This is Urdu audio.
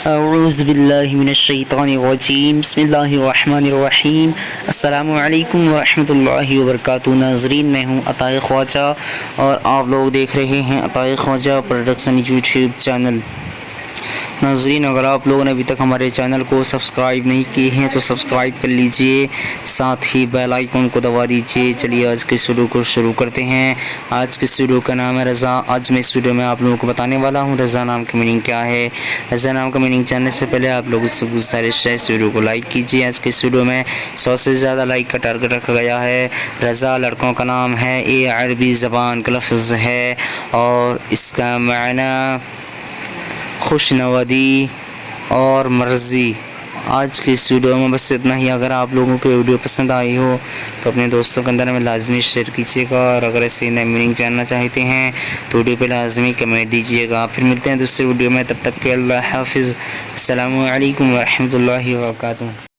اعوذ باللہ من الشیطان الرجیم بسم اللہ الرحمن الرحیم السلام علیکم ورحمۃ اللہ وبرکاتہ۔ ناظرین، میں ہوں عطائے خواجہ اور آپ لوگ دیکھ رہے ہیں عطائے خواجہ پروڈکشن یوٹیوب چینل۔ ناظرین، اگر آپ لوگوں نے ابھی تک ہمارے چینل کو سبسکرائب نہیں کیے ہیں تو سبسکرائب کر لیجئے، ساتھ ہی بیل آئیکن کو دبا دیجئے۔ چلیے آج کے ویڈیو کو شروع کرتے ہیں۔ آج کے ویڈیو کا نام ہے رضا۔ آج میں اس ویڈیو میں آپ لوگوں کو بتانے والا ہوں رضا نام کی میننگ کیا ہے۔ رضا نام کا میننگ جاننے سے پہلے آپ لوگوں سے گزارش ہے اس ویڈیو کو لائک کیجئے۔ آج کے ویڈیو میں 100 سے زیادہ لائک کا ٹارگٹ رکھا گیا ہے۔ رضا لڑکوں کا نام ہے، یہ عربی زبان کا لفظ ہے اور اس کا معنی خوش نودی اور مرضی۔ آج کی اس ویڈیو میں بس اتنا ہی۔ اگر آپ لوگوں کو ویڈیو پسند آئی ہو تو اپنے دوستوں کے اندر میں لازمی شیئر کیجیے گا، اور اگر ایسے نئے میننگ جاننا چاہتے ہیں تو ویڈیو پہ لازمی کمنٹ دیجیے گا۔ پھر ملتے ہیں دوسرے ویڈیو میں، تب تک کے اللہ حافظ۔ السلام علیکم ورحمۃ اللہ وبرکاتہ۔